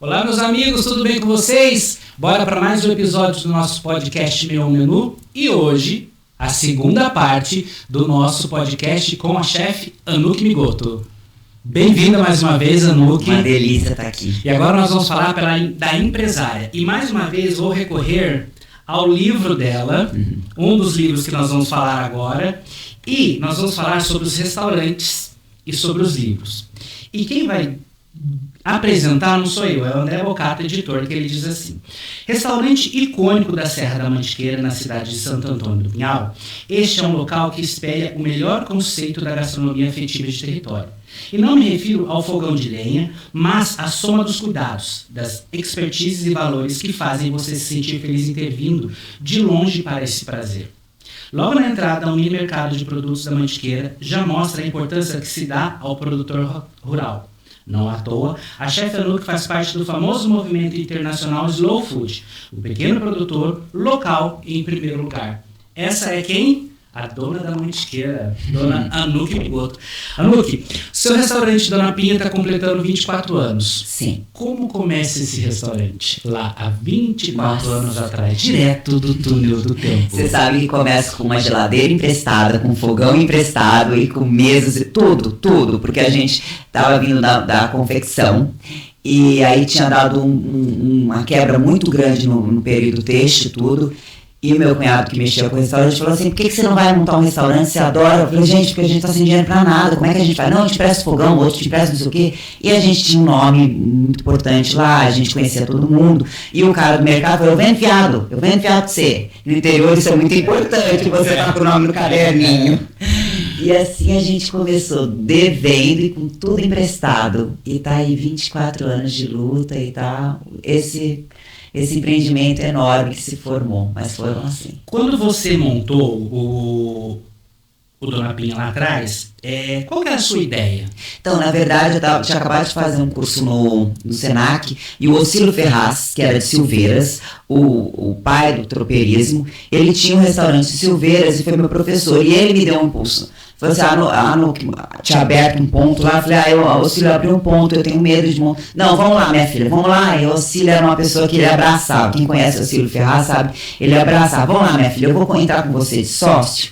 Olá, meus amigos, tudo bem com vocês? Bora para mais um episódio do nosso podcast Meu Menu. E hoje, a segunda parte do nosso podcast com a chefe Anuki Migoto. Bem-vinda mais uma vez, Anuki. Uma delícia estar aqui. E agora nós vamos falar da empresária. E mais uma vez vou recorrer ao livro dela, um dos livros que nós vamos falar agora. E nós vamos falar sobre os restaurantes e sobre os livros. E quem vai apresentar não sou eu, é o André Bocato, editor, que ele diz assim: restaurante icônico da Serra da Mantiqueira, na cidade de Santo Antônio do Pinhal, este é um local que espelha o melhor conceito da gastronomia afetiva de território. E não me refiro ao fogão de lenha, mas à soma dos cuidados, das expertises e valores que fazem você se sentir feliz em ter vindo de longe para esse prazer. Logo na entrada, um mini mercado de produtos da Mantiqueira já mostra a importância que se dá ao produtor rural. Não à toa, a chefe Anuki faz parte do famoso movimento internacional Slow Food, o pequeno produtor local em primeiro lugar. Essa é quem? A dona da Mantiqueira, dona Anuki Migoto. Anuki, seu restaurante Dona Pinha está completando 24 anos. Sim. Como começa esse restaurante? Lá há 24 anos atrás, direto do túnel do tempo. Você sabe que começa com uma geladeira emprestada, com um fogão emprestado e com mesas e tudo, porque a gente estava vindo da confecção e aí tinha dado uma quebra muito grande no período têxtil e tudo. E o meu cunhado que mexia com o restaurante falou assim: por que você não vai montar um restaurante? Você adora? Eu falei: gente, porque a gente tá sem dinheiro pra nada, como é que a gente vai? Não, eu te presto fogão, outro te presta não sei o quê. E a gente tinha um nome muito importante lá, a gente conhecia todo mundo. E o cara do mercado falou: eu vendo fiado pra você. No interior isso é muito importante, você tá com o nome no caderninho. E assim a gente começou devendo e com tudo emprestado. E tá aí 24 anos de luta e tá esse empreendimento enorme que se formou, mas foram assim. Quando você montou o Dona Pinha lá atrás, qual que era a sua ideia? Então, na verdade, eu tinha acabado de fazer um curso no Senac, e o Ocílio Ferraz, que era de Silveiras, o pai do tropeirismo, ele tinha um restaurante de Silveiras e foi meu professor, e ele me deu um impulso. Falei assim: tinha aberto um ponto lá. Eu falei: o Ocílio abriu um ponto, eu tenho medo de montar. Não, vamos lá, minha filha, vamos lá. E o Ocílio era uma pessoa que ele abraçava. Quem conhece o Ocílio Ferraz sabe, ele abraçava. Vamos lá, minha filha, eu vou entrar com você de sócio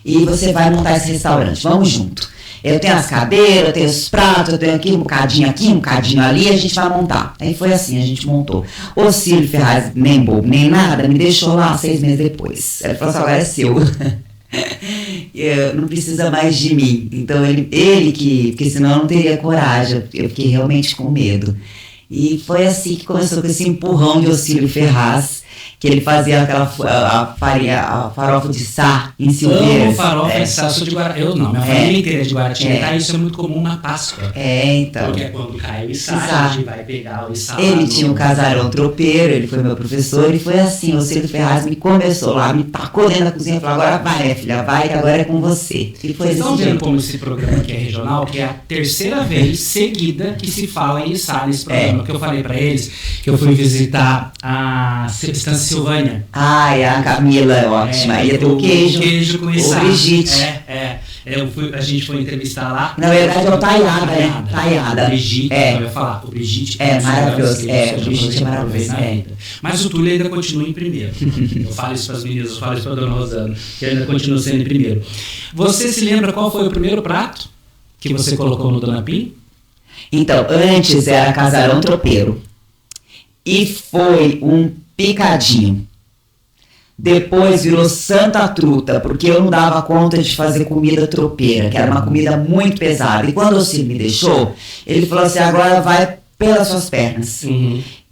e você vai montar esse restaurante, vamos junto. Eu tenho as cadeiras, eu tenho os pratos, eu tenho aqui, um bocadinho ali, a gente vai montar. Aí foi assim, a gente montou. O Ocílio Ferraz, nem bobo, nem nada, me deixou lá 6 meses depois. Ele falou assim: agora é seu. Não precisa mais de mim. Então porque senão eu não teria coragem, eu fiquei realmente com medo. E foi assim que começou, com esse empurrão de Ocílio Ferraz, que ele fazia aquela a farofa de sá em Silveiras. Amo farofa de sá, sou de Guaratinguetá. Eu não, minha família inteira é de Guaratinguetá, isso é muito comum na Páscoa. Então. Porque é quando cai o içá, a gente vai pegar o içá. Ele tinha um casarão tropeiro, ele foi meu professor, e foi assim: o Ocílio Ferraz me começou lá, me tacou dentro da cozinha e falou: agora vai, minha filha, vai, que agora é com você. E foi Vocês estão vendo como esse programa aqui é regional, que é a terceira vez seguida que se fala em içá nesse programa, que eu falei pra eles, que eu fui visitar a Estância Silvânia. A Camila é ótima. Ia ter o queijo com içá. O Brigitte. A gente foi entrevistar lá. Na verdade é o Taiada, né? Taiada. O Brigitte, eu ia falar. O Brigitte maravilhoso. O Brigitte é maravilhoso. Mas o Túlio ainda continua em primeiro. Eu falo isso para as meninas, eu falo isso para a dona Rosana, que ainda continua sendo em primeiro. Você se lembra qual foi o primeiro prato que você colocou no Dona Pinha? Então, antes era casarão tropeiro. E foi um picadinho. Depois virou Santa Truta, porque eu não dava conta de fazer comida tropeira, que era uma comida muito pesada. E quando o Ocílio me deixou, ele falou assim: agora vai pelas suas pernas.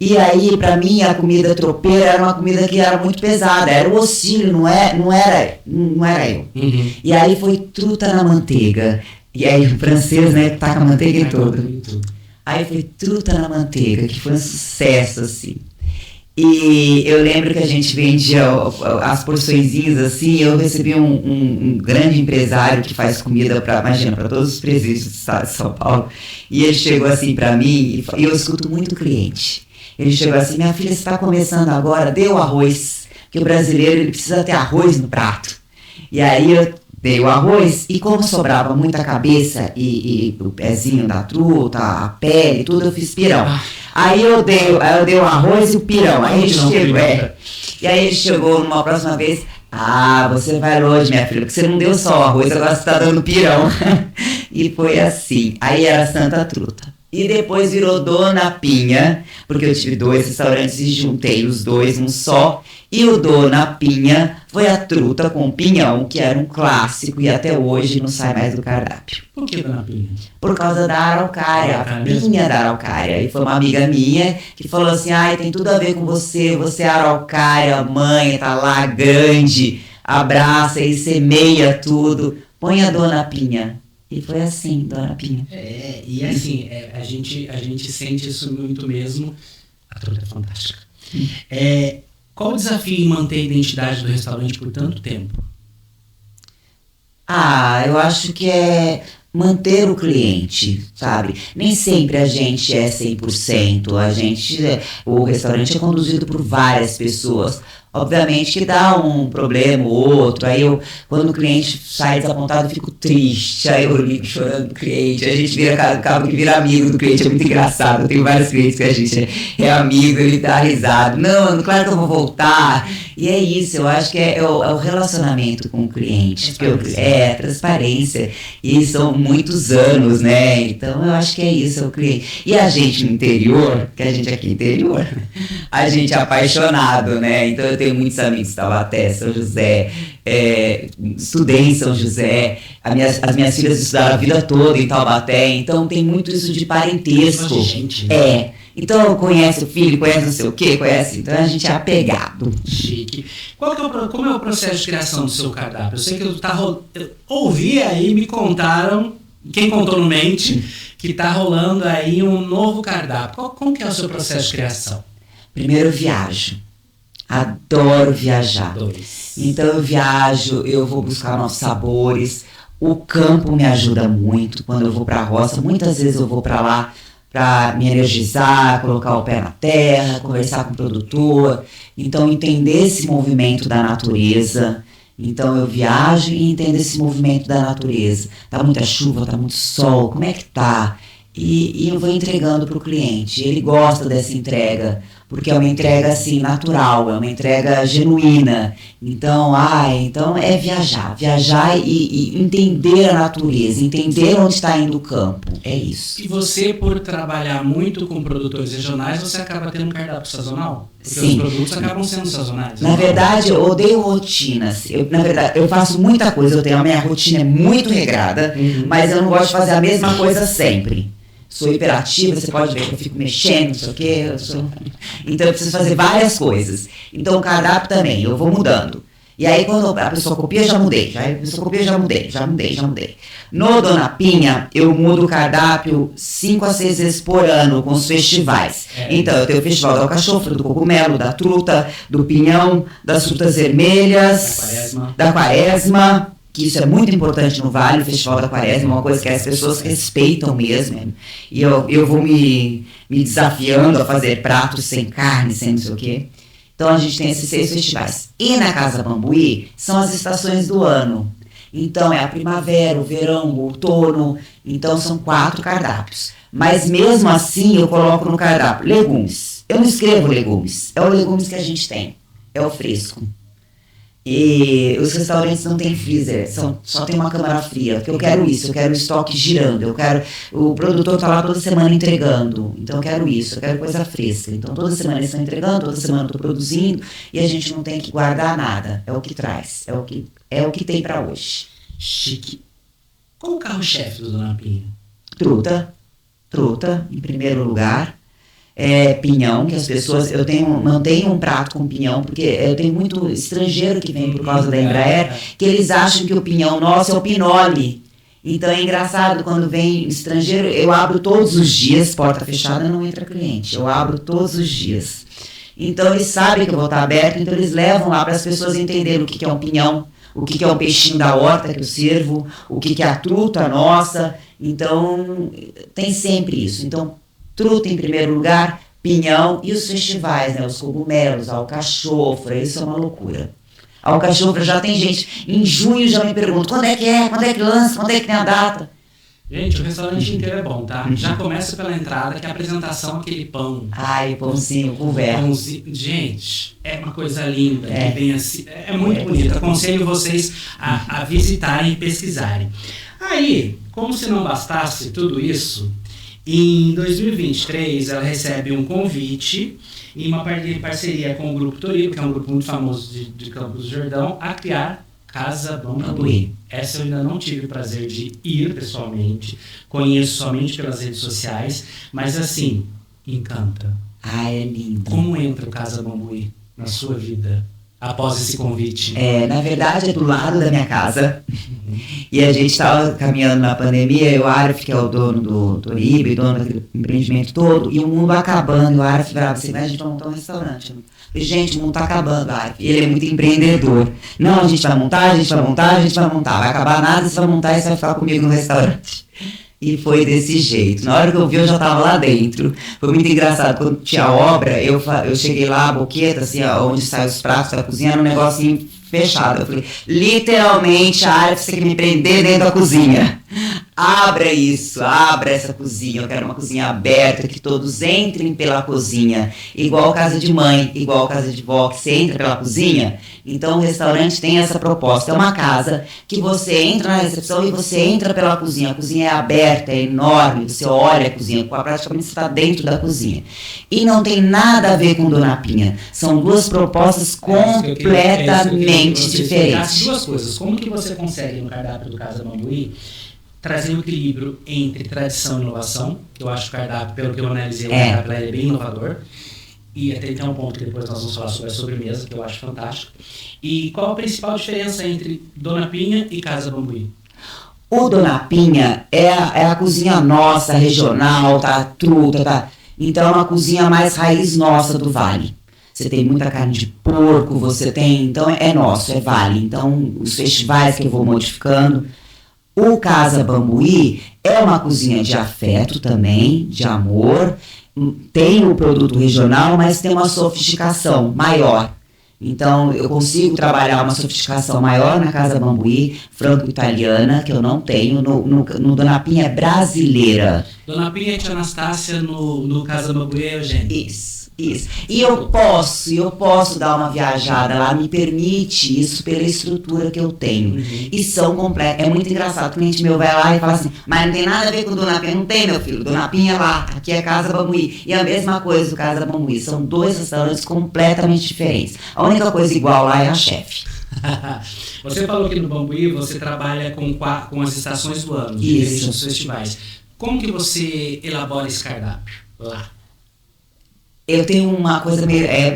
E aí, pra mim, a comida tropeira era uma comida que era muito pesada. Era o Ocílio, não era eu. E aí foi truta na manteiga. E aí o francês, né, taca a manteiga em tudo. Aí foi truta na manteiga, que foi um sucesso, assim. E eu lembro que a gente vendia as porçõezinhas assim. Eu recebi um grande empresário que faz comida para todos os presídios do estado de São Paulo. E ele chegou assim para mim, e eu escuto muito cliente. Ele chegou assim: minha filha, você está começando agora, dê o arroz, porque o brasileiro ele precisa ter arroz no prato. E aí eu dei o arroz, e como sobrava muita cabeça e o pezinho da truta, a pele, tudo, eu fiz pirão. Aí eu dei o arroz e o pirão. Aí ele chegou, e aí ele chegou numa próxima vez, você vai longe, minha filha, porque você não deu só o arroz, agora você tá dando pirão. E foi assim. Aí era Santa Truta. E depois virou Dona Pinha, porque eu tive 2 restaurantes e juntei os 2 num só. E o Dona Pinha foi a truta com pinhão, que era um clássico e até hoje não sai mais do cardápio. Por que Dona Pinha? Por causa da araucária, a pinha da araucária. E foi uma amiga minha que falou assim, tem tudo a ver com você é araucária, mãe, tá lá grande, abraça e semeia tudo. Põe a Dona Pinha. E foi assim, Dona Pinha. E assim, a gente sente isso muito mesmo. A truta é fantástica. Qual o desafio em manter a identidade do restaurante por tanto tempo? Eu acho que é manter o cliente, sabe? Nem sempre a gente é 100%. O restaurante é conduzido por várias pessoas. Obviamente que dá um problema ou outro, aí quando o cliente sai desapontado, eu fico triste, aí eu ligo chorando do cliente, a gente acaba que vira amigo do cliente, é muito engraçado, eu tenho vários clientes que a gente é amigo, ele dá risada, não, claro que eu vou voltar, e é isso, eu acho que é o relacionamento com o cliente, transparência, e são muitos anos, né, então eu acho que é isso, é o cliente, e a gente no interior, que a gente aqui no interior, a gente é apaixonado, né, então eu tenho muitos amigos de Taubaté, São José, estudei em São José, as minhas filhas estudaram a vida toda em Taubaté, então tem muito isso de parentesco. Então conhece o filho, conhece não sei o quê, então a gente é apegado. Chique. Como é o processo de criação do seu cardápio? Eu sei que eu ouvi aí, me contaram, quem contou no mente, que está rolando aí um novo cardápio. Como que é o seu processo de criação? Primeiro eu viajo. Adoro viajar. Então eu viajo, eu vou buscar novos sabores. O campo me ajuda muito quando eu vou para a roça. Muitas vezes eu vou para lá para me energizar, colocar o pé na terra, conversar com o produtor. Então entender esse movimento da natureza. Então eu viajo e entendo esse movimento da natureza. Tá muita chuva, tá muito sol, como é que tá? E eu vou entregando para o cliente. Ele gosta dessa entrega, porque é uma entrega assim natural, é uma entrega genuína. Então, então é viajar e entender a natureza, entender onde está indo o campo. É isso. E você, por trabalhar muito com produtores regionais, você acaba tendo um cardápio sazonal? Porque Sim. Os produtos acabam sendo sazonais. Na verdade, eu odeio rotinas. Eu faço muita coisa, a minha rotina é muito regrada, mas eu não gosto de fazer a mesma coisa sempre. Sou hiperativa, você pode ver que eu fico mexendo, não sei o quê. Então eu preciso fazer várias coisas. Então o cardápio também, eu vou mudando. E aí quando a pessoa copia, já mudei. Já mudei. No Dona Pinha, eu mudo o cardápio 5 a 6 vezes por ano com os festivais. Então eu tenho o festival da alcachofra, do cogumelo, da truta, do pinhão, das frutas vermelhas, da quaresma. Que isso é muito importante no Vale, o Festival da Quaresma, é uma coisa que as pessoas respeitam mesmo. E eu vou me desafiando a fazer pratos sem carne, sem não sei o quê. Então a gente tem esses 6 festivais. E na Casa Bambuí são as estações do ano. Então é a primavera, o verão, o outono. Então são 4 cardápios. Mas mesmo assim eu coloco no cardápio legumes. Eu não escrevo legumes, é o legumes que a gente tem, é o fresco. E os restaurantes não tem freezer, só tem uma câmara fria, porque eu quero isso, eu quero o estoque girando, o produtor está lá toda semana entregando, então eu quero isso, eu quero coisa fresca, então toda semana eles estão entregando, toda semana eu estou produzindo, e a gente não tem que guardar nada, é o que traz, é o que tem para hoje. Chique. Qual o carro-chefe do Dona Pinha? Truta, em primeiro lugar. Pinhão, que as pessoas, mantenho um prato com pinhão, porque eu tenho muito estrangeiro que vem por causa da Embraer, que eles acham que o pinhão nosso é o pinole. Então é engraçado, quando vem estrangeiro, eu abro todos os dias, porta fechada não entra cliente, eu abro todos os dias. Então eles sabem que eu vou estar aberto, então eles levam lá para as pessoas entenderem o que é um pinhão, o que é um peixinho da horta que eu sirvo, o que é a truta nossa. Então tem sempre isso. Então truta em primeiro lugar, pinhão e os festivais, né? Os cogumelos, a alcachofra, isso é uma loucura. A alcachofra já tem gente, em junho já me pergunta, quando é que lança, quando é que tem a data? Gente, o restaurante inteiro é bom, tá? Já começa pela entrada, que é a apresentação, aquele pão. Ai, pãozinho, couvert. Gente, é uma coisa linda. Que vem assim, é muito bonito. Aconselho vocês a visitarem e pesquisarem. Aí, como se não bastasse tudo isso, em 2023 ela recebe um convite em uma parceria com o Grupo Toriba, que é um grupo muito famoso de Campos do Jordão, a criar Casa Bambuí. Essa eu ainda não tive o prazer de ir pessoalmente, conheço somente pelas redes sociais, mas assim, encanta. Ai, é lindo. Como entra o Casa Bambuí na sua vida após esse convite? Na verdade é do lado da minha casa. E a gente estava caminhando na pandemia, e o Arif, que é o dono do Toriba, dono daquele empreendimento todo, e o mundo acabando. E o Arif falava assim, mas a gente vai montar um restaurante. Gente, o mundo tá acabando, Arif. E ele é muito empreendedor. Não, a gente vai montar, vai acabar nada, você vai montar e você vai falar comigo no restaurante. E foi desse jeito. Na hora que eu vi, eu já estava lá dentro. Foi muito engraçado. Quando tinha obra, eu cheguei lá, a boqueta, assim, onde saem os pratos da cozinha, era um negocinho fechado. Eu falei, literalmente, a área você quer me prender dentro da cozinha. Abra isso, abra essa cozinha. Eu quero uma cozinha aberta, que todos entrem pela cozinha. Igual casa de mãe, igual casa de vó, que você entra pela cozinha. Então o restaurante tem essa proposta. É uma casa que você entra na recepção e você entra pela cozinha. A cozinha é aberta, é enorme, você olha a cozinha, praticamente você está dentro da cozinha. E não tem nada a ver com Dona Pinha. São duas propostas completamente diferentes. Duas coisas. Como que você consegue no cardápio do Casa Bambuí trazer um equilíbrio entre tradição e inovação? Eu acho que o cardápio, pelo que eu analisei, o cardápio é bem inovador. E até tem um ponto que depois nós vamos falar sobre a sobremesa, que eu acho fantástico. E qual a principal diferença entre Dona Pinha e Casa Bambuí? O Dona Pinha é a cozinha nossa, regional, tá? Truta, tá? Então é uma cozinha mais raiz nossa do Vale. Você tem muita carne de porco, então é nosso, é Vale. Então os festivais que eu vou modificando. O Casa Bambuí é uma cozinha de afeto também, de amor. Tem o produto regional, mas tem uma sofisticação maior. Então, eu consigo trabalhar uma sofisticação maior na Casa Bambuí, franco-italiana, que eu não tenho. No Dona Pinha é brasileira. Dona Pinha e Tia Anastácia no Casa Bambuí é Eugênio. Isso. E eu posso dar uma viajada lá, me permite isso pela estrutura que eu tenho. E são completas. É muito engraçado, o cliente meu vai lá e fala assim, mas não tem nada a ver com Dona Pinha. Não tem, meu filho, Dona Pinha é lá, aqui é Casa Bambuí. E a mesma coisa do Casa Bambuí. São dois restaurantes completamente diferentes. A única coisa igual lá é a chefe. Você falou que no Bambuí você trabalha com as estações do ano, isso, os festivais. Como que você elabora esse cardápio lá? Eu tenho uma coisa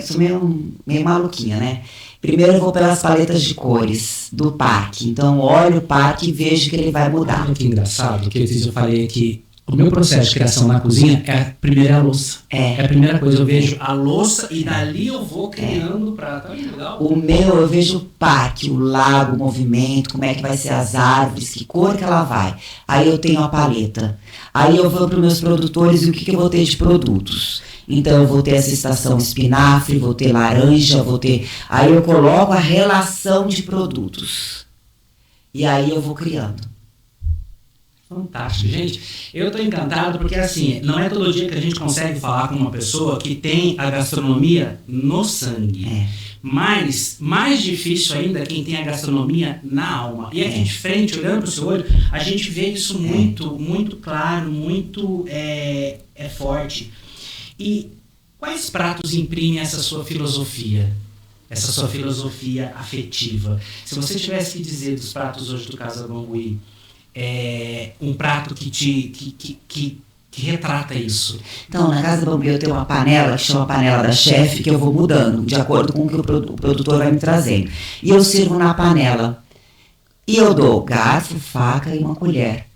sou meio maluquinha, né? Primeiro eu vou pelas paletas de cores do parque. Então olho o parque e vejo que ele vai mudar. Olha que engraçado, que eu falei que o meu processo de criação na cozinha é a primeira louça. É a primeira coisa, eu vejo a louça e dali eu vou criando pra... Tá legal. Eu vejo o parque, o lago, o movimento, como é que vai ser as árvores, que cor que ela vai. Aí eu tenho a paleta. Aí eu vou para os meus produtores e o que eu vou ter de produtos. Então eu vou ter essa estação espinafre, vou ter laranja, Aí eu coloco a relação de produtos. E aí eu vou criando. Fantástico, gente. Eu estou encantado porque, assim, não é todo dia que a gente consegue falar com uma pessoa que tem a gastronomia no sangue. Mas, mais difícil ainda, quem tem a gastronomia na alma. E aqui de frente, olhando para o seu olho, a gente vê isso muito claro, muito forte. E quais pratos imprimem essa sua filosofia? Essa sua filosofia afetiva? Se você tivesse que dizer dos pratos hoje do Casa Bambuí, um prato que retrata isso. Então, na Casa Bambuí eu tenho uma panela que chama panela da chefe, que eu vou mudando de acordo com o que o produtor vai me trazendo. E eu sirvo na panela. E eu dou garfo, faca e uma colher.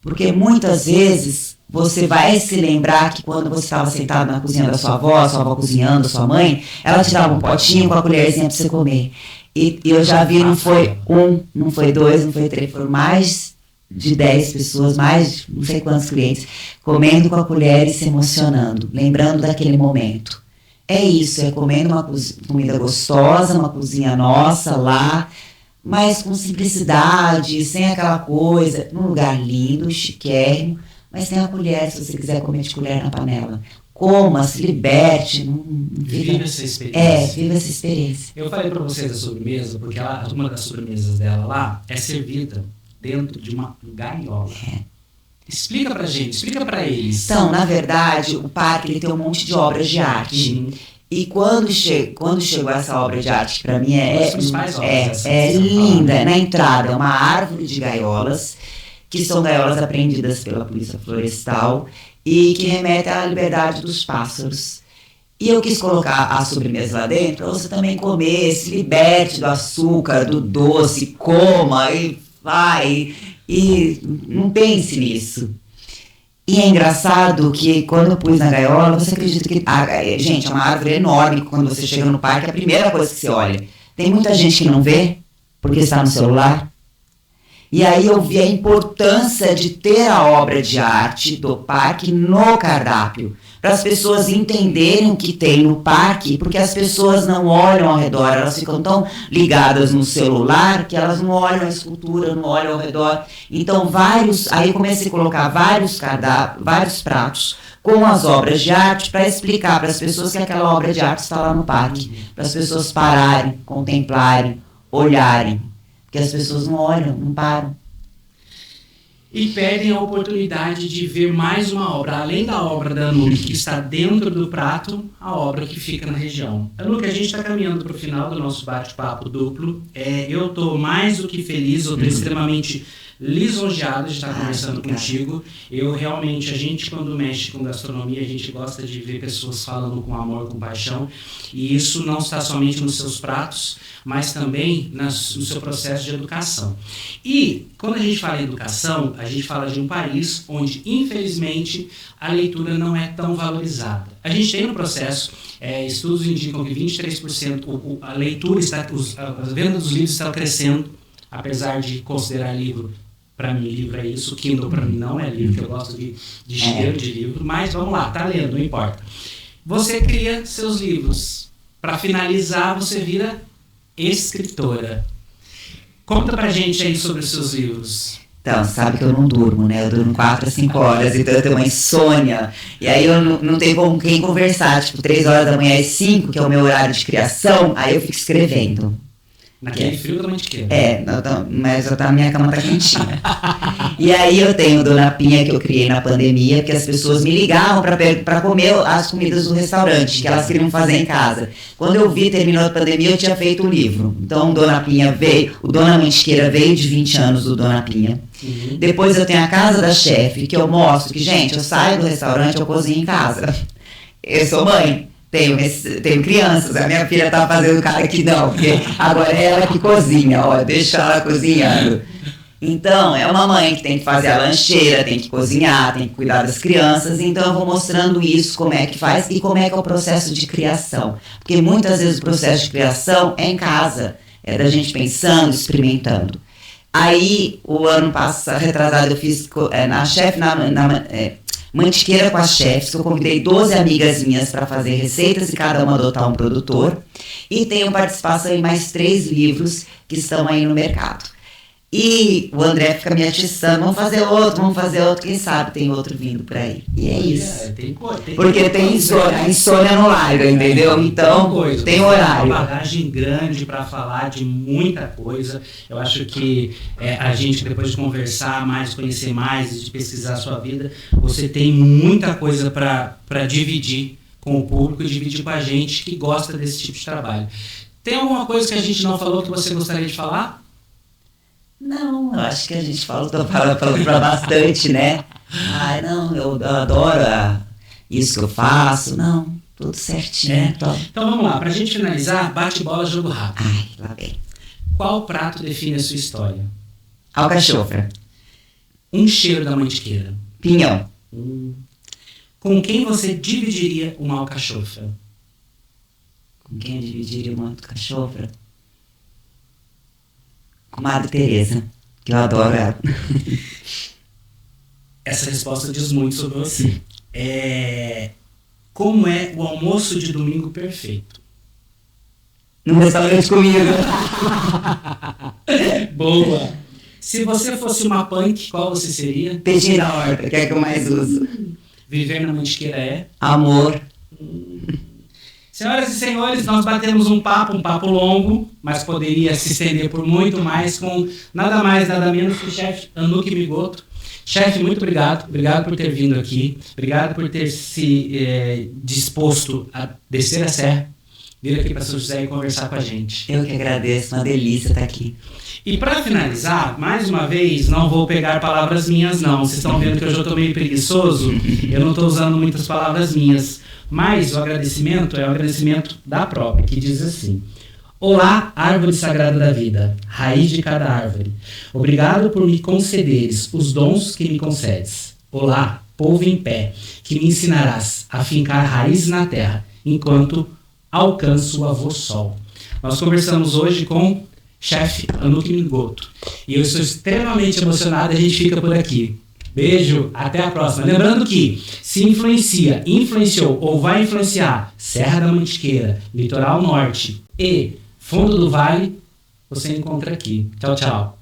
Porque muitas vezes você vai se lembrar que quando você estava sentado na cozinha da sua avó cozinhando, sua mãe, ela te dava um potinho com a colherzinha para você comer. E eu já vi, não foi um, não foi dois, não foi três, foram mais de 10 pessoas, mais de não sei quantos clientes, comendo com a colher e se emocionando, lembrando daquele momento. É isso, é comendo uma comida gostosa, uma cozinha nossa lá, mas com simplicidade, sem aquela coisa, num lugar lindo, chiquérrimo, mas tem a colher, se você quiser comer de colher na panela. Coma, se liberte. Viva essa experiência. Viva essa experiência. Eu falei para vocês da sobremesa, porque uma das sobremesas dela lá é servida dentro de uma gaiola. Explica pra gente, explica pra eles. Então, na verdade, o parque ele tem um monte de obras de arte. E quando chegou essa obra de arte, que para mim é linda, na entrada, é uma árvore de gaiolas, que são gaiolas apreendidas pela Polícia Florestal e que remetem à liberdade dos pássaros. E eu quis colocar a sobremesa lá dentro para você também comer, se liberte do açúcar, do doce, coma e vai, e não pense nisso. E é engraçado que quando eu pus na gaiola, você acredita que... gente, é uma árvore enorme, quando você chega no parque, é a primeira coisa que você olha. Tem muita gente que não vê, porque está no celular. E aí eu vi a importância de ter a obra de arte do parque no cardápio, para as pessoas entenderem o que tem no parque, porque as pessoas não olham ao redor, elas ficam tão ligadas no celular que elas não olham a escultura, não olham ao redor. Então aí eu comecei a colocar vários pratos com as obras de arte para explicar para as pessoas que aquela obra de arte está lá no parque, para as pessoas pararem, contemplarem, olharem, porque as pessoas não olham, não param. E perdem a oportunidade de ver mais uma obra, além da obra da Anuc, que está dentro do prato, a obra que fica na região. Anuc, a gente está caminhando para o final do nosso bate-papo duplo. Eu estou mais do que feliz, eu estou extremamente lisonjeado de estar conversando contigo. A gente quando mexe com gastronomia, a gente gosta de ver pessoas falando com amor, com paixão, e isso não está somente nos seus pratos, mas também no seu processo de educação. E quando a gente fala em educação, a gente fala de um país onde, infelizmente, a leitura não é tão valorizada. A gente tem no processo, estudos indicam que 23% a leitura a venda dos livros está crescendo, apesar de considerar livro. Para mim, livro é isso. Kindle, para mim, não é livro, que eu gosto de cheiro de livro. Mas vamos lá, tá lendo, não importa. Você cria seus livros. Para finalizar, você vira escritora. Conta pra gente aí sobre os seus livros. Então, sabe que eu não durmo, né? Eu durmo 4 a 5 horas, então eu tenho uma insônia. E aí eu não tenho com quem conversar. Tipo, 3 horas da manhã e 5, que é o meu horário de criação, aí eu fico escrevendo. Naquele frio da mantiqueira. Mas a minha cama tá quentinha. E aí eu tenho Dona Pinha, que eu criei na pandemia, porque as pessoas me ligavam para comer as comidas do restaurante, que elas queriam fazer em casa. Quando eu vi, terminou a pandemia, eu tinha feito o livro. Então, Dona Pinha veio, o Dona Mantiqueira veio de 20 anos do Dona Pinha. Depois eu tenho a Casa da Chefe, que eu mostro que, gente, eu saio do restaurante, eu cozinho em casa. Eu sou mãe. Tenho crianças, a minha filha tá fazendo cara que não, porque agora é ela que cozinha, deixa ela cozinhando. Então, é uma mãe que tem que fazer a lancheira, tem que cozinhar, tem que cuidar das crianças, então eu vou mostrando isso, como é que faz e como é que é o processo de criação. Porque muitas vezes o processo de criação é em casa, é da gente pensando, experimentando. Aí, o ano passado, retrasado, eu fiz na Chefe, Mantiqueira com as Chefes, eu convidei 12 amigas minhas para fazer receitas e cada uma adotar um produtor. E tenho participação em mais 3 livros que estão aí no mercado. E o André fica me atiçando, vamos fazer outro, quem sabe tem outro vindo por aí. E é isso. Porque tem insônia, a insônia no larga, entendeu? Então, tem horário. Uma bagagem grande para falar de muita coisa. Eu acho que a gente, depois de conversar mais, conhecer mais e de pesquisar a sua vida, você tem muita coisa para dividir com o público e dividir com a gente que gosta desse tipo de trabalho. Tem alguma coisa que a gente não falou que você gostaria de falar? Não, eu acho que a gente falou pra bastante, né? Ai, não, eu adoro isso que eu faço. Não, tudo certinho. Então vamos lá, pra gente finalizar, bate-bola, jogo rápido. Ai, lá vem. Qual prato define a sua história? Alcachofra. Um cheiro da mantiqueira. Pinhão. Com quem você dividiria uma alcachofra? Com quem eu dividiria uma alcachofra? Com Madre Teresa, que eu adoro ela. Essa resposta diz muito sobre você. Como é o almoço de domingo perfeito? Num restaurante comigo. Boa. Se você fosse uma punk, qual você seria? Peixinho da horta, que é que eu mais uso. Viver na Mantiqueira é? Amor. Senhoras e senhores, nós batemos um papo longo, mas poderia se estender por muito mais com nada mais, nada menos que o chefe Anuki Migoto. Chefe, muito obrigado. Obrigado por ter vindo aqui. Obrigado por ter se disposto a descer a serra, vir aqui para São José e conversar com a gente. Eu que agradeço, uma delícia estar aqui. E para finalizar, mais uma vez, não vou pegar palavras minhas não. Vocês estão vendo que hoje eu estou meio preguiçoso, eu não estou usando muitas palavras minhas. Mas o agradecimento é o agradecimento da própria, que diz assim: olá, árvore sagrada da vida, raiz de cada árvore. Obrigado por me concederes os dons que me concedes. Olá, povo em pé, que me ensinarás a fincar raízes na terra, enquanto alcanço o avô sol. Nós conversamos hoje com chefe Anuki Migoto. E eu estou extremamente emocionado e a gente fica por aqui. Beijo, até a próxima. Lembrando que se influenciou ou vai influenciar Serra da Mantiqueira, Litoral Norte e Fundo do Vale, você encontra aqui. Tchau, tchau.